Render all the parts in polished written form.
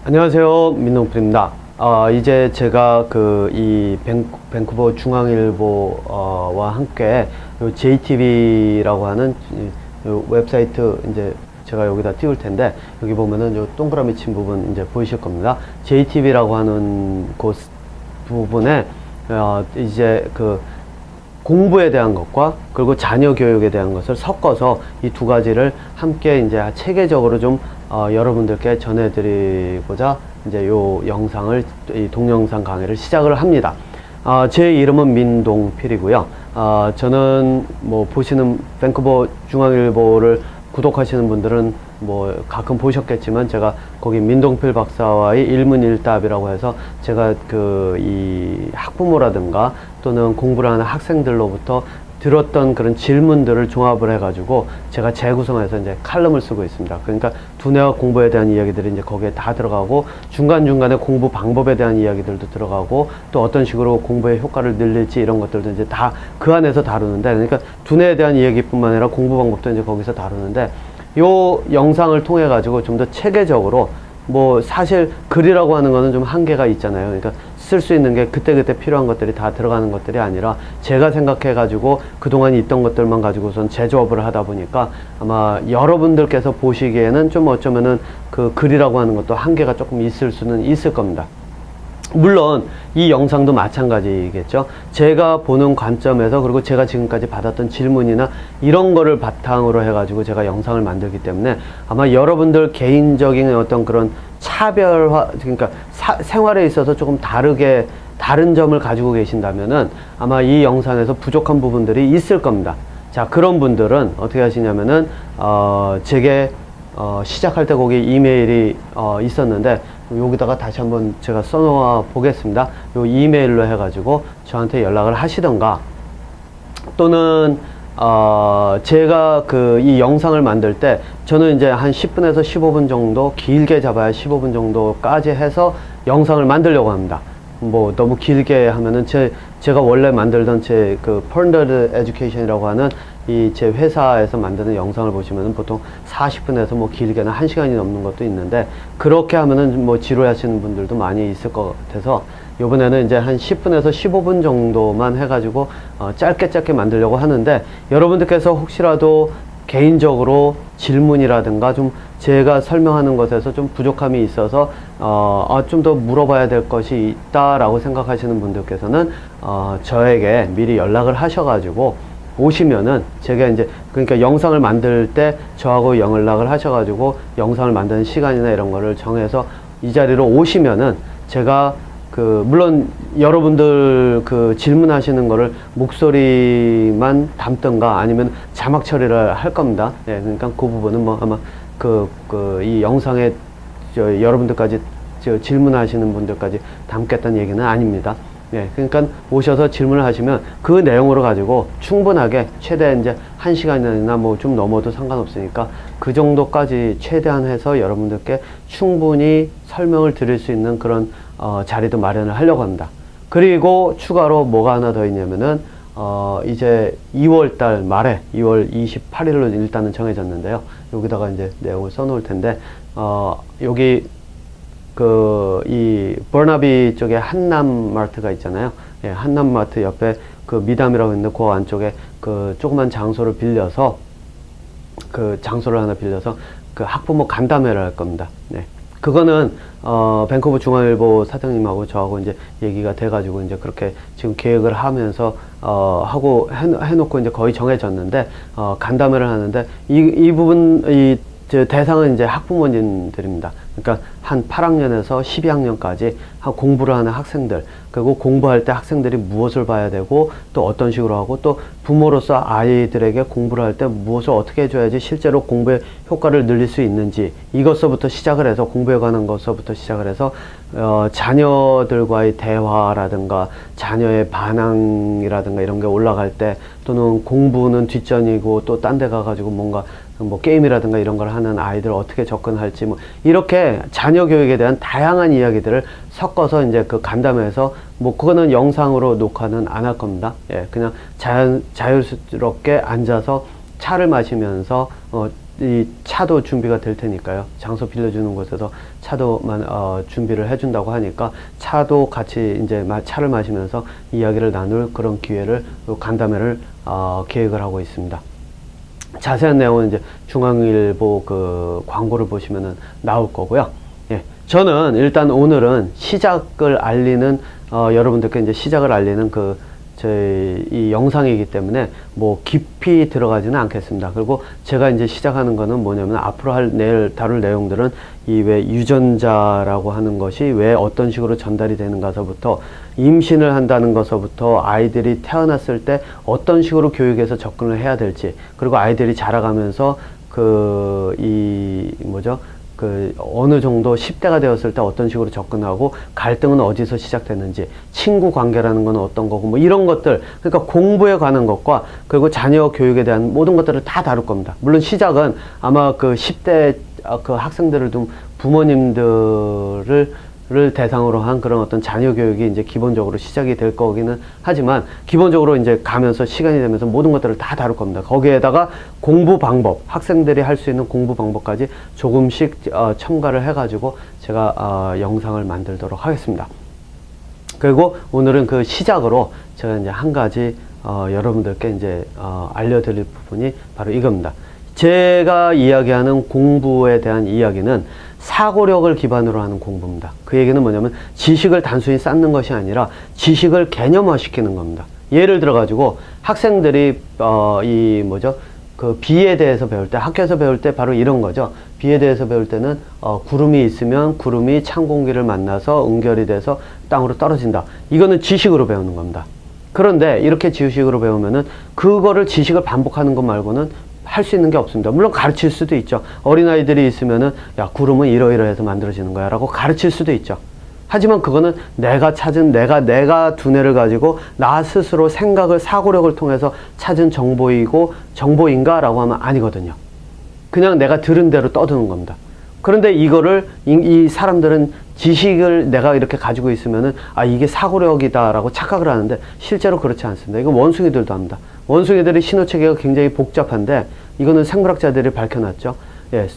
안녕하세요, 민동필입니다. 이제 제가 이 밴쿠버 중앙일보와 함께 요 JTV라고 하는 요 웹사이트 이제 제가 여기다 띄울 텐데, 여기 보면은 요 동그라미 친 부분 이제 보이실 겁니다. JTV라고 하는 곳 부분에 이제 공부에 대한 것과 그리고 자녀 교육에 대한 것을 섞어서 이 두 가지를 함께 이제 체계적으로 좀 여러분들께 전해드리고자 이제 요 영상을, 이 동영상 강의를 시작을 합니다. 제 이름은 민동필이고요. 저는 뭐 보시는 밴쿠버 중앙일보를 구독하시는 분들은 뭐 가끔 보셨겠지만, 제가 거기 민동필 박사와의 일문일답이라고 해서 제가 이 학부모라든가 또는 공부를 하는 학생들로부터 들었던 그런 질문들을 종합을 해가지고 제가 재구성해서 이제 칼럼을 쓰고 있습니다. 그러니까 두뇌와 공부에 대한 이야기들이 이제 거기에 다 들어가고, 중간중간에 공부 방법에 대한 이야기들도 들어가고, 또 어떤 식으로 공부의 효과를 늘릴지 이런 것들도 이제 다 그 안에서 다루는데, 그러니까 두뇌에 대한 이야기뿐만 아니라 공부 방법도 이제 거기서 다루는데, 요 영상을 통해 가지고 좀 더 체계적으로, 뭐 사실 글이라고 하는 거는 좀 한계가 있잖아요. 그러니까 쓸 수 있는 게 그때그때 필요한 것들이 다 들어가는 것들이 아니라, 제가 생각해 가지고 그동안 있던 것들만 가지고선 제조업을 하다 보니까 아마 여러분들께서 보시기에는 좀 어쩌면은 그 글이라고 하는 것도 한계가 조금 있을 수는 있을 겁니다. 물론 이 영상도 마찬가지겠죠. 제가 보는 관점에서, 그리고 제가 지금까지 받았던 질문이나 이런 거를 바탕으로 해가지고 제가 영상을 만들기 때문에, 아마 여러분들 개인적인 어떤 그런 차별화, 그러니까 생활에 있어서 조금 다른 점을 가지고 계신다면은 아마 이 영상에서 부족한 부분들이 있을 겁니다. 자, 그런 분들은 어떻게 하시냐면은 제게 시작할 때 거기 이메일이 있었는데, 여기다가 다시 한번 제가 써놓아 보겠습니다. 요 이메일로 해가지고 저한테 연락을 하시던가, 또는 제가 이 영상을 만들 때 저는 이제 한 10분에서 15분 정도, 길게 잡아야 15분 정도까지 해서 영상을 만들려고 합니다. 뭐 너무 길게 하면은 제가 원래 만들던 제 펀더드 에듀케이션이라고 하는 제 회사에서 만드는 영상을 보시면은 보통 40분에서 뭐 길게는 1시간이 넘는 것도 있는데, 그렇게 하면은 뭐 지루하시는 분들도 많이 있을 것 같아서 요번에는 이제 한 10분에서 15분 정도만 해가지고 짧게 만들려고 하는데, 여러분들께서 혹시라도 개인적으로 질문이라든가 좀 제가 설명하는 것에서 좀 부족함이 있어서 좀 더 물어봐야 될 것이 있다라고 생각하시는 분들께서는 저에게 미리 연락을 하셔가지고 오시면은, 제가 이제 그러니까 영상을 만들 때 저하고 연락을 하셔가지고 영상을 만드는 시간이나 이런 거를 정해서 이 자리로 오시면은, 제가 물론 여러분들 질문하시는 거를 목소리만 담든가 아니면 자막 처리를 할 겁니다. 예, 그러니까 그 부분은 뭐 아마 이 영상에 여러분들까지 질문하시는 분들까지 담겠다는 얘기는 아닙니다. 예, 그러니까 오셔서 질문을 하시면 그 내용으로 가지고 충분하게 최대 이제 1시간이나 뭐 좀 넘어도 상관없으니까 그 정도까지 최대한 해서 여러분들께 충분히 설명을 드릴 수 있는 그런 자리도 마련을 하려고 합니다. 그리고 추가로 뭐가 하나 더 있냐면은 이제 2월달 말에 2월 28일로 일단은 정해졌는데요. 여기다가 이제 내용을 써놓을 텐데, 여기 이 버나비 쪽에 한남마트가 있잖아요. 예, 한남마트 옆에 미담이라고 있는데, 그 안쪽에 조그만 장소를 빌려서 장소를 하나 빌려서 학부모 간담회를 할 겁니다. 네. 그거는 밴쿠버 중앙일보 사장님하고 저하고 이제 얘기가 돼가지고 이제 그렇게 지금 계획을 하면서 하고 해놓고 이제 거의 정해졌는데, 간담회를 하는데, 이 부분 대상은 이제 학부모님들입니다. 그러니까 한 8학년에서 12학년까지 공부를 하는 학생들, 그리고 공부할 때 학생들이 무엇을 봐야 되고 또 어떤 식으로 하고, 또 부모로서 아이들에게 공부를 할 때 무엇을 어떻게 해줘야지 실제로 공부의 효과를 늘릴 수 있는지, 이것서부터 시작을 해서, 공부에 관한 것서부터 시작을 해서 자녀들과의 대화라든가 자녀의 반항이라든가 이런 게 올라갈 때, 또는 공부는 뒷전이고 또 딴 데 가가지고 뭔가 뭐 게임이라든가 이런 걸 하는 아이들을 어떻게 접근할지, 뭐 이렇게 자녀 교육에 대한 다양한 이야기들을 섞어서 이제 간담회에서, 뭐 그거는 영상으로 녹화는 안 할 겁니다. 예, 그냥 자연스럽게 앉아서 차를 마시면서 이 차도 준비가 될 테니까요. 장소 빌려주는 곳에서 차도 준비를 해준다고 하니까 차도 같이 이제 차를 마시면서 이야기를 나눌 그런 기회를, 간담회를 계획을 하고 있습니다. 자세한 내용은 이제 중앙일보 그 광고를 보시면은 나올 거고요. 예. 저는 일단 오늘은 시작을 알리는, 여러분들께 이제 시작을 알리는 저희 이 영상이기 때문에 뭐 깊이 들어가지는 않겠습니다. 그리고 제가 이제 시작하는 거는 뭐냐면 앞으로 내일 다룰 내용들은 이 왜 유전자라고 하는 것이 왜 어떤 식으로 전달이 되는가서부터 임신을 한다는 것서부터 아이들이 태어났을 때 어떤 식으로 교육에서 접근을 해야 될지, 그리고 아이들이 자라가면서 어느 정도 10대가 되었을 때 어떤 식으로 접근하고 갈등은 어디서 시작되는지, 친구 관계라는 건 어떤 거고, 뭐 이런 것들, 그러니까 공부에 관한 것과 그리고 자녀 교육에 대한 모든 것들을 다 다룰 겁니다. 물론 시작은 아마 그 10대 그 학생들을 둔 부모님들을 대상으로 한 그런 어떤 자녀 교육이 이제 기본적으로 시작이 될 거기는 하지만, 기본적으로 이제 가면서 시간이 되면서 모든 것들을 다 다룰 겁니다. 거기에다가 공부 방법, 학생들이 할 수 있는 공부 방법까지 조금씩 첨가를 해가지고 제가 영상을 만들도록 하겠습니다. 그리고 오늘은 그 시작으로 제가 이제 한 가지 여러분들께 이제 알려드릴 부분이 바로 이겁니다. 제가 이야기하는 공부에 대한 이야기는 사고력을 기반으로 하는 공부입니다. 그 얘기는 뭐냐면 지식을 단순히 쌓는 것이 아니라 지식을 개념화 시키는 겁니다. 예를 들어 가지고 학생들이 그 비에 대해서 배울 때, 학교에서 배울 때 바로 이런 거죠. 비에 대해서 배울 때는 구름이 있으면 구름이 찬 공기를 만나서 응결이 돼서 땅으로 떨어진다. 이거는 지식으로 배우는 겁니다. 그런데 이렇게 지식으로 배우면은 그거를 지식을 반복하는 것 말고는 할 수 있는 게 없습니다. 물론 가르칠 수도 있죠. 어린아이들이 있으면은 야, 구름은 이러이러해서 만들어지는 거야 라고 가르칠 수도 있죠. 하지만 그거는 내가 찾은, 내가 두뇌를 가지고 나 스스로 생각을, 사고력을 통해서 찾은 정보인가 라고 하면 아니거든요. 그냥 내가 들은 대로 떠드는 겁니다. 그런데 이거를 이 사람들은 지식을 내가 이렇게 가지고 있으면은 이게 사고력이다 라고 착각을 하는데 실제로 그렇지 않습니다. 이건 원숭이들도 합니다. 원숭이들의 신호체계가 굉장히 복잡한데, 이거는 생물학자들이 밝혀놨죠. 예,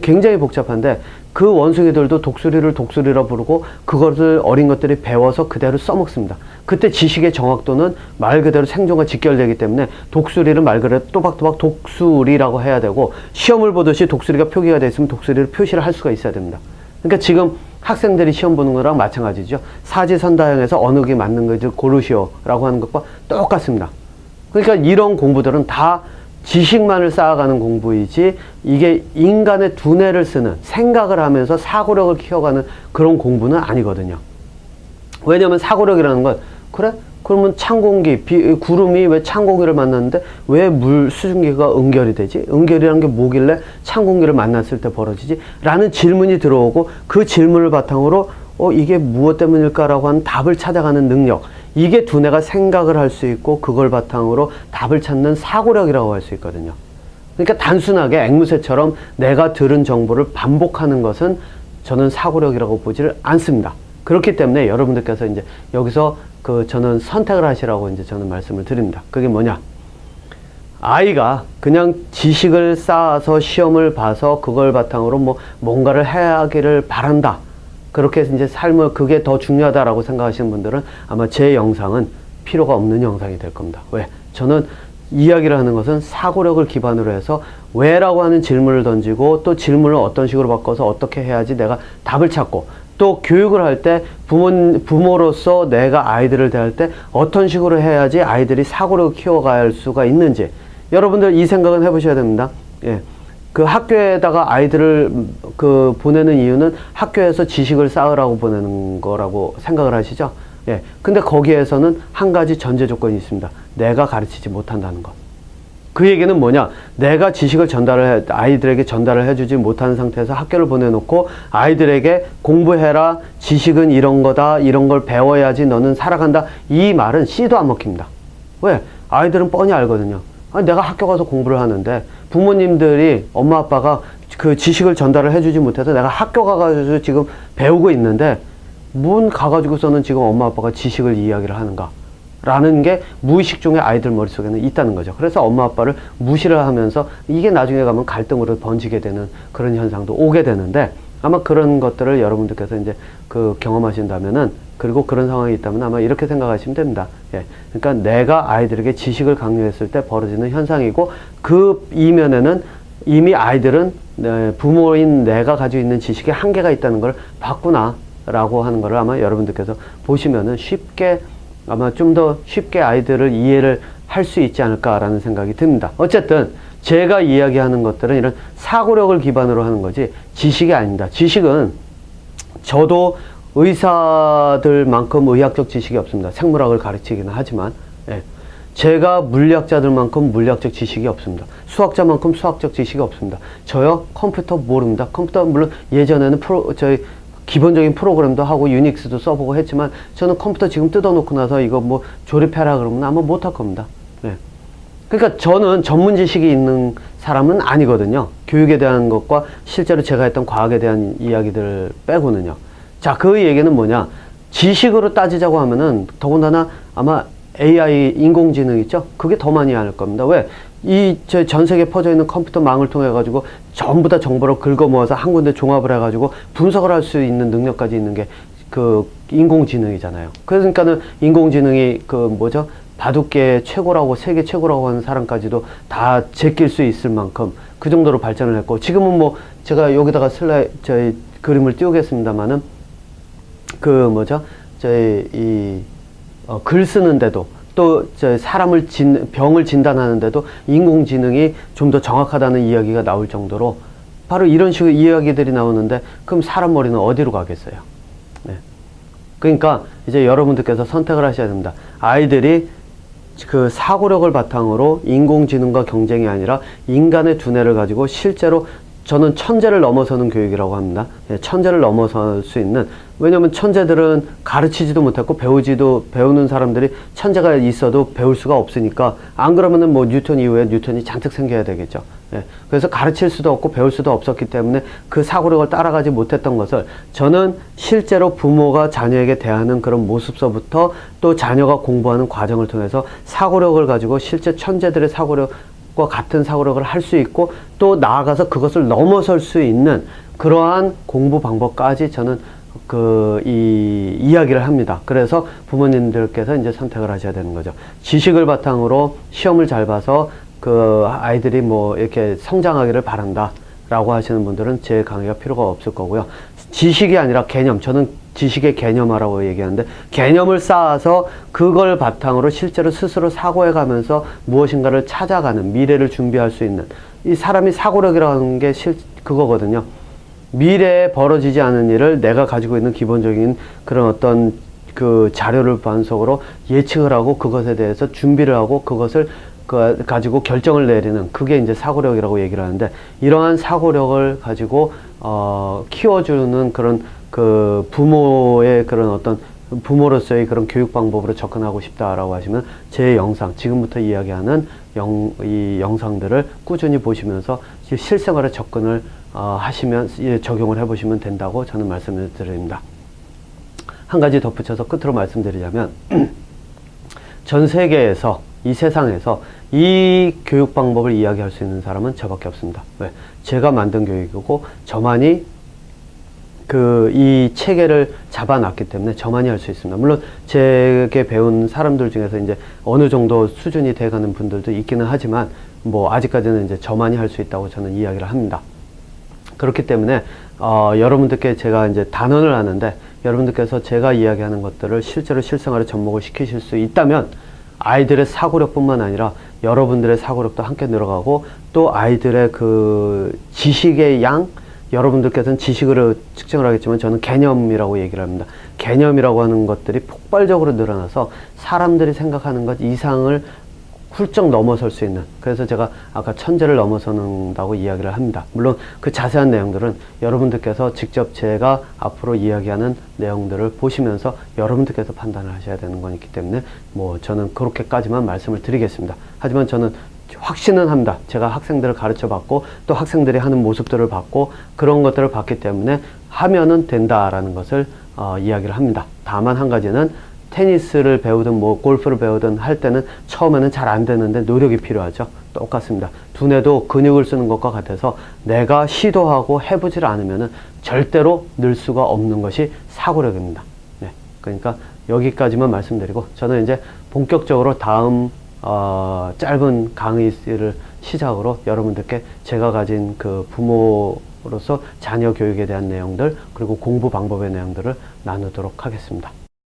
굉장히 복잡한데 그 원숭이들도 독수리를 독수리라 부르고 그것을 어린 것들이 배워서 그대로 써먹습니다. 그때 지식의 정확도는 말 그대로 생존과 직결되기 때문에 독수리를 말 그대로 또박또박 독수리라고 해야 되고, 시험을 보듯이 독수리가 표기가 되어 있으면 독수리를 표시를 할 수가 있어야 됩니다. 그러니까 지금 학생들이 시험 보는 거랑 마찬가지죠. 사지선다형에서 어느 게 맞는 건지 고르시오 라고 하는 것과 똑같습니다. 그러니까 이런 공부들은 다 지식만을 쌓아가는 공부이지, 이게 인간의 두뇌를 쓰는, 생각을 하면서 사고력을 키워가는 그런 공부는 아니거든요. 왜냐면 사고력이라는 건, 그래? 그러면 찬 공기, 구름이 왜 찬 공기를 만났는데 왜 물 수증기가 응결이 되지? 응결이라는 게 뭐길래 찬 공기를 만났을 때 벌어지지? 라는 질문이 들어오고, 그 질문을 바탕으로 이게 무엇 때문일까라고 하는 답을 찾아가는 능력, 이게 두뇌가 생각을 할 수 있고 그걸 바탕으로 답을 찾는 사고력이라고 할 수 있거든요. 그러니까 단순하게 앵무새처럼 내가 들은 정보를 반복하는 것은 저는 사고력이라고 보지를 않습니다. 그렇기 때문에 여러분들께서 이제 여기서 저는 선택을 하시라고 이제 저는 말씀을 드립니다. 그게 뭐냐? 아이가 그냥 지식을 쌓아서 시험을 봐서 그걸 바탕으로 뭔가를 하기를 바란다. 그렇게 이제 삶을, 그게 더 중요하다라고 생각하시는 분들은 아마 제 영상은 필요가 없는 영상이 될 겁니다. 왜? 저는 이야기를 하는 것은 사고력을 기반으로 해서 왜라고 하는 질문을 던지고, 또 질문을 어떤 식으로 바꿔서 어떻게 해야지 내가 답을 찾고, 또 교육을 할 때 부모로서 내가 아이들을 대할 때 어떤 식으로 해야지 아이들이 사고력을 키워갈 수가 있는지, 여러분들 이 생각은 해보셔야 됩니다. 예. 그 학교에다가 아이들을 보내는 이유는 학교에서 지식을 쌓으라고 보내는 거라고 생각을 하시죠? 예. 근데 거기에서는 한 가지 전제 조건이 있습니다. 내가 가르치지 못한다는 것. 그 얘기는 뭐냐? 내가 지식을 아이들에게 전달을 해주지 못하는 상태에서 학교를 보내놓고 아이들에게 공부해라, 지식은 이런 거다, 이런 걸 배워야지 너는 살아간다, 이 말은 씨도 안 먹힙니다. 왜? 아이들은 뻔히 알거든요. 내가 학교 가서 공부를 하는데 부모님들이, 엄마 아빠가 그 지식을 전달을 해주지 못해서 내가 학교 가가지고 지금 배우고 있는데 문 가가지고서는 지금 엄마 아빠가 지식을 이야기를 하는가 라는 게 무의식 중에 아이들 머릿속에는 있다는 거죠. 그래서 엄마 아빠를 무시를 하면서 이게 나중에 가면 갈등으로 번지게 되는 그런 현상도 오게 되는데, 아마 그런 것들을 여러분들께서 이제 그 경험하신다면은, 그리고 그런 상황이 있다면 아마 이렇게 생각하시면 됩니다. 예. 그러니까 내가 아이들에게 지식을 강요했을 때 벌어지는 현상이고, 그 이면에는 이미 아이들은 부모인 내가 가지고 있는 지식에 한계가 있다는 걸 봤구나 라고 하는 거를 아마 여러분들께서 보시면은 쉽게, 아마 좀 더 쉽게 아이들을 이해를 할 수 있지 않을까라는 생각이 듭니다. 어쨌든 제가 이야기하는 것들은 이런 사고력을 기반으로 하는 거지 지식이 아닙니다. 지식은 저도 의사들만큼 의학적 지식이 없습니다. 생물학을 가르치기는 하지만, 예. 제가 물리학자들만큼 물리학적 지식이 없습니다. 수학자만큼 수학적 지식이 없습니다. 저요 컴퓨터 모릅니다. 컴퓨터 물론 예전에는 저희 기본적인 프로그램도 하고 유닉스도 써보고 했지만, 저는 컴퓨터 지금 뜯어놓고 나서 이거 뭐 조립해라 그러면 아마 못할 겁니다. 네. 그러니까 저는 전문 지식이 있는 사람은 아니거든요. 교육에 대한 것과 실제로 제가 했던 과학에 대한 이야기들 빼고는요. 자, 그 얘기는 뭐냐? 지식으로 따지자고 하면은 더군다나 아마 AI, 인공지능 있죠? 그게 더 많이 할 겁니다. 왜? 전 세계에 퍼져 있는 컴퓨터망을 통해 가지고 전부 다 정보를 긁어 모아서 한 군데 종합을 해 가지고 분석을 할 수 있는 능력까지 있는 게 그 인공지능이잖아요. 그러니까는 인공지능이 그 뭐죠? 바둑계 최고라고, 세계 최고라고 하는 사람까지도 다 제낄 수 있을 만큼 그 정도로 발전을 했고, 지금은 뭐 제가 여기다가 저희 그림을 띄우겠습니다만은 그 뭐죠? 글 쓰는데도, 또 사람을 병을 진단하는데도 인공지능이 좀 더 정확하다는 이야기가 나올 정도로 바로 이런 식의 이야기들이 나오는데, 그럼 사람 머리는 어디로 가겠어요? 네. 그러니까 이제 여러분들께서 선택을 하셔야 됩니다. 아이들이 그 사고력을 바탕으로 인공지능과 경쟁이 아니라 인간의 두뇌를 가지고 실제로, 저는 천재를 넘어서는 교육이라고 합니다. 예, 천재를 넘어설 수 있는, 왜냐면 천재들은 가르치지도 못했고 배우는 사람들이 천재가 있어도 배울 수가 없으니까, 안 그러면은 뭐 뉴턴 이후에 뉴턴이 잔뜩 생겨야 되겠죠. 예, 그래서 가르칠 수도 없고 배울 수도 없었기 때문에 그 사고력을 따라가지 못했던 것을, 저는 실제로 부모가 자녀에게 대하는 그런 모습서부터 또 자녀가 공부하는 과정을 통해서 사고력을 가지고 실제 천재들의 사고력과 같은 사고력을 할 수 있고, 또 나아가서 그것을 넘어설 수 있는 그러한 공부 방법까지 저는 이야기를 합니다. 그래서 부모님들께서 이제 선택을 하셔야 되는 거죠. 지식을 바탕으로 시험을 잘 봐서 그 아이들이 뭐 이렇게 성장하기를 바란다 라고 하시는 분들은 제 강의가 필요가 없을 거고요. 지식이 아니라 개념, 저는 지식의 개념화라고 얘기하는데, 개념을 쌓아서 그걸 바탕으로 실제로 스스로 사고해 가면서 무엇인가를 찾아가는, 미래를 준비할 수 있는, 이 사람이 사고력이라는 게 그거거든요. 미래에 벌어지지 않은 일을 내가 가지고 있는 기본적인 그런 어떤 그 자료를 분석으로 예측을 하고 그것에 대해서 준비를 하고 그것을 가지고 결정을 내리는, 그게 이제 사고력이라고 얘기를 하는데, 이러한 사고력을 가지고 키워주는 그런 그 부모의 그런 어떤 부모로서의 그런 교육 방법으로 접근하고 싶다라고 하시면 제 영상, 지금부터 이야기하는 이 영상들을 꾸준히 보시면서 실생활에 접근을 하시면, 적용을 해보시면 된다고 저는 말씀을 드립니다. 한 가지 덧붙여서 끝으로 말씀드리자면 전 세계에서, 이 세상에서 이 교육 방법을 이야기할 수 있는 사람은 저밖에 없습니다. 왜? 제가 만든 교육이고 저만이 이 체계를 잡아놨기 때문에 저만이 할 수 있습니다. 물론 제게 배운 사람들 중에서 이제 어느 정도 수준이 돼가는 분들도 있기는 하지만, 뭐 아직까지는 이제 저만이 할 수 있다고 저는 이야기를 합니다. 그렇기 때문에 여러분들께 제가 이제 단언을 하는데, 여러분들께서 제가 이야기하는 것들을 실제로 실생활에 접목을 시키실 수 있다면 아이들의 사고력뿐만 아니라 여러분들의 사고력도 함께 늘어가고, 또 아이들의 그 지식의 양, 여러분들께서는 지식으로 측정을 하겠지만 저는 개념이라고 얘기를 합니다. 개념이라고 하는 것들이 폭발적으로 늘어나서 사람들이 생각하는 것 이상을 훌쩍 넘어설 수 있는, 그래서 제가 아까 천재를 넘어서는다고 이야기를 합니다. 물론 그 자세한 내용들은 여러분들께서 직접 제가 앞으로 이야기하는 내용들을 보시면서 여러분들께서 판단을 하셔야 되는 거기 때문에 뭐 저는 그렇게까지만 말씀을 드리겠습니다. 하지만 저는 확신은 합니다. 제가 학생들을 가르쳐 봤고 또 학생들이 하는 모습들을 봤고 그런 것들을 봤기 때문에 하면은 된다라는 것을 이야기를 합니다. 다만 한 가지는 테니스를 배우든 뭐 골프를 배우든 할 때는 처음에는 잘 안 되는데 노력이 필요하죠. 똑같습니다. 두뇌도 근육을 쓰는 것과 같아서 내가 시도하고 해보질 않으면은 절대로 늘 수가 없는 것이 사고력입니다. 네. 그러니까 여기까지만 말씀드리고 저는 이제 본격적으로 다음 짧은 강의를 시작으로 여러분들께 제가 가진 그 부모로서 자녀 교육에 대한 내용들 그리고 공부 방법의 내용들을 나누도록 하겠습니다.